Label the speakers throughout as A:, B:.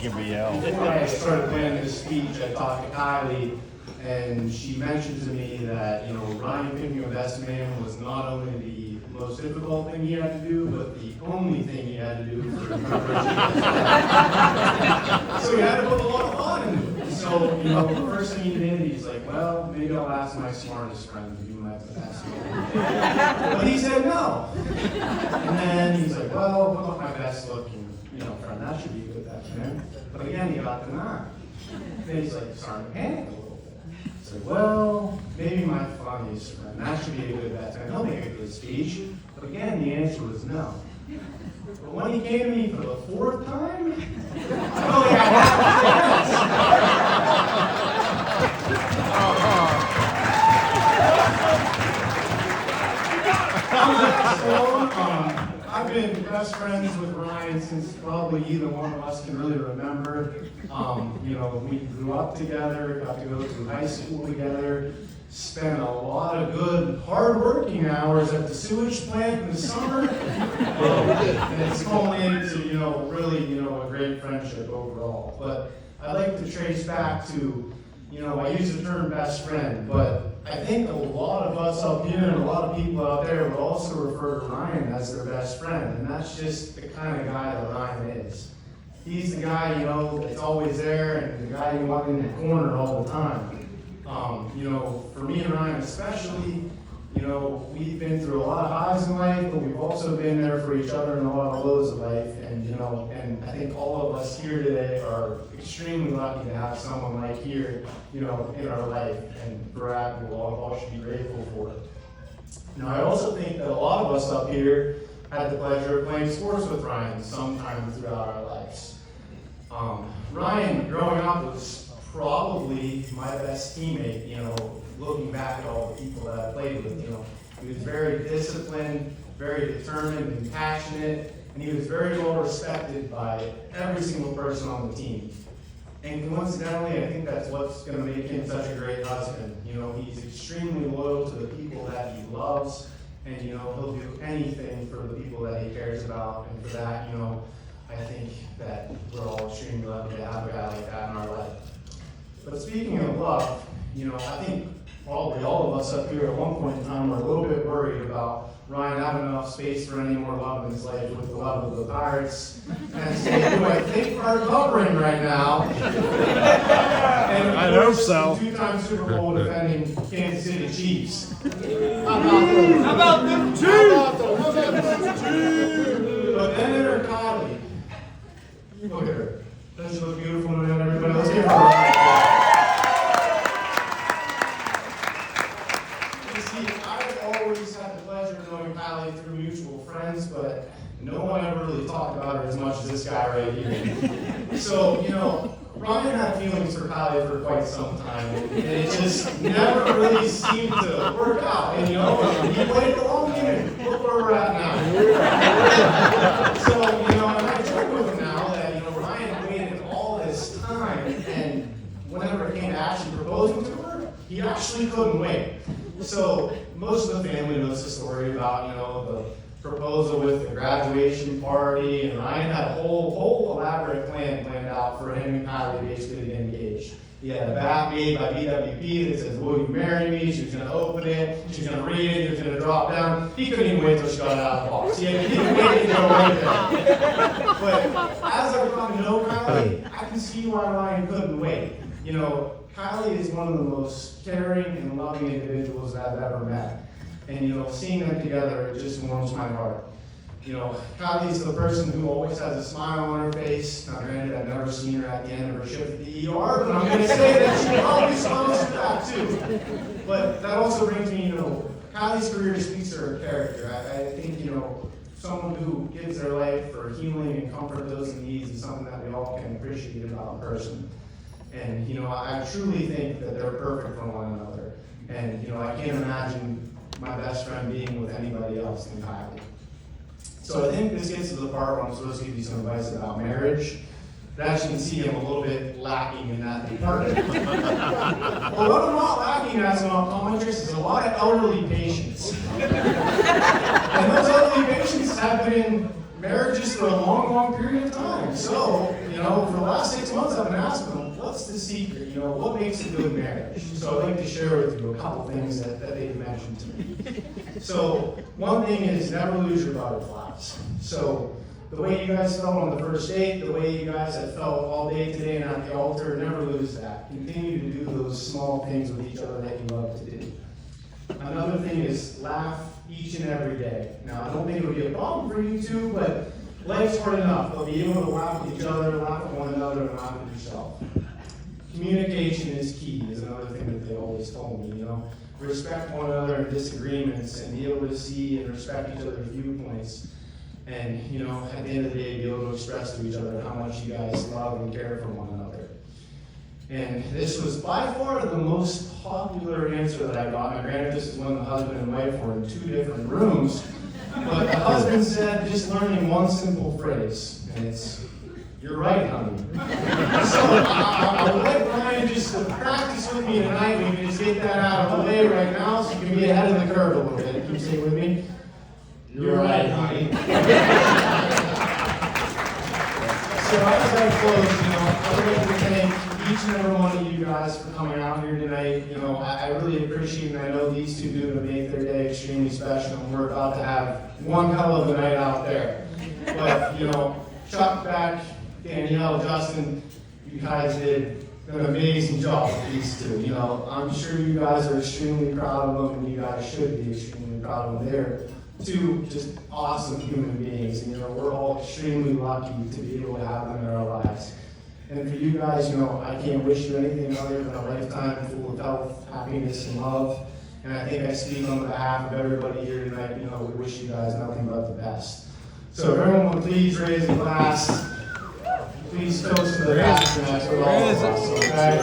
A: Give me hell.
B: Before I started planning this speech, I talked to Kylie, and she mentioned to me that, Ryan picking a best man was not only the most difficult thing he had to do, but the only thing he had to do for the preparation. So he had to put a lot of thought into it. So, first thing he did, he's like, well, maybe I'll ask my smartest friend to do my best man. But he said no. And then he's like, well, what about my best looking, friend? That should be a good best man. But again, he got denied. Then he's like, starting to panic a little bit. He's like, well, maybe my funniest friend. That should be a good best man. He'll make a good speech. But again, the answer was no. But when he came to me for the fourth time, I only got I've been best friends with Ryan since probably either one of us can really remember. We grew up together, got to go through high school together, spent a lot of good, hard-working hours at the sewage plant in the summer, and it's culminated to, really, a great friendship overall. But I'd like to trace back to, I use the term best friend, but I think a lot of us up here and a lot of people out there would also refer to Ryan as their best friend, and that's just the kind of guy that Ryan is. He's the guy, that's always there, and the guy you want in the corner all the time. For me and Ryan especially, we've been through a lot of highs in life, but we've also been there for each other in a lot of lows of life, and I think all of us here today are extremely lucky to have someone like here, in our life, and for that we all should be grateful for it. Now, I also think that a lot of us up here had the pleasure of playing sports with Ryan sometime throughout our lives. Ryan, growing up, was probably my best teammate, looking back at all the people that I played with. He was very disciplined, very determined and passionate, and he was very well respected by every single person on the team. And coincidentally, I think that's what's going to make him such a great husband. He's extremely loyal to the people that he loves, and he'll do anything for the people that he cares about. And for that, I think that we're all extremely lucky to have a guy like that in our life. But speaking of love, I think probably all of us up here at one point in time were a little bit worried about Ryan having enough space for any more love in his life with the love of the Pirates. And so who I think are covering right now. And
A: I hope so.
B: The two-time Super Bowl defending Kansas City Chiefs.
C: How about them two?
B: But then enter Kylie. Look at her. Doesn't she look beautiful to everybody? Let's give her a round. I've always had the pleasure of knowing Kylie through mutual friends, but no one ever really talked about her as much as this guy right here. So, Ryan had feelings for Kylie for quite some time, and it just never really seemed to work out. And, he played the long game. Look where we're at now. So, and I joke with him now that, Ryan waited all this time, and whenever it came to actually proposing to her, he actually couldn't wait. So most of the family knows the story about, the proposal with the graduation party, and Ryan had a whole elaborate plan planned out for him and Kylie basically to get engaged. He had a bat made by BWP that says, "Will you marry me?" She was going to open it, she was going to read it, he was going to drop down. He couldn't even wait till she got it out of the box. He didn't wait to go right there. But as I've gotten to know Kylie, I can see why Ryan couldn't wait. Kylie is one of the most caring and loving individuals that I've ever met. And, seeing them together, it just warms my heart. Kylie's the person who always has a smile on her face. Now, granted, I've never seen her at the end of her shift at the ER, but I'm going to say that she probably smiles at that too. But that also brings me, Kylie's career speaks to her character. I think, someone who gives their life for healing and comfort those in need is something that we all can appreciate about a person. And, I truly think that they're perfect for one another. And, I can't imagine my best friend being with anybody else than Kylie. So I think this gets to the part where I'm supposed to give you some advice about marriage. But as you can see, I'm a little bit lacking in that department. But what I'm not lacking as an optometrist is a lot of elderly patients. And those elderly patients have been in marriages for a long, long period of time. So, know, for the last 6 months, I've been asking them, what's the secret? You know, what makes a good marriage? So I'd like to share with you a couple things that they've mentioned to me. So one thing is never lose your butterflies. So the way you guys felt on the first date, the way you guys have felt all day today and at the altar, never lose that. Continue to do those small things with each other that you love to do. Another thing is laugh each and every day. Now, I don't think it'll be a problem for you two, but life's hard enough. They'll be able to laugh with each other, laugh with one another, and laugh with yourself. Communication is key, is another thing that they always told me, you know. Respect one another in disagreements and be able to see and respect each other's viewpoints. And, you know, at the end of the day, be able to express to each other how much you guys love and care for one another. And this was by far the most popular answer that I got. Now, granted, this is when the husband and wife were in 2 different rooms. But the husband said, just learning one simple phrase, and it's, "You're right, honey." So I would like Ryan just to practice with me tonight. We can just get that out of the way right now, so you can be ahead of the curve a little bit. Can you say it with me? "You're right, honey." So as I close, you know, I would like to thank each and every one of you guys for coming out here tonight. You know, I really appreciate it, and I know these two do to make their day extremely special, and we're about to have one hell of a night out there. But, you know, Chuck, Beck, Danielle, Justin, you guys did an amazing job with these two. You know, I'm sure you guys are extremely proud of them, and you guys should be extremely proud of them. They're 2 just awesome human beings, and, you know, we're all extremely lucky to be able to have them in our lives. And for you guys, you know, I can't wish you anything other than a lifetime full of health, happiness, and love. And I think I speak on behalf of everybody here tonight. You know, we wish you guys nothing but the best. So if everyone would please raise a glass. Please toast to the past and that's for all of us, okay?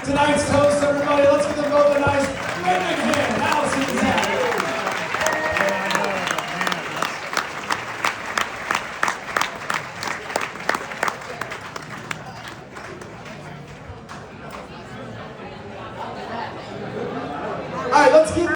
C: Tonight's toast, everybody. Let's give them both a nice big hand. Allison and Zach. All right, let's keep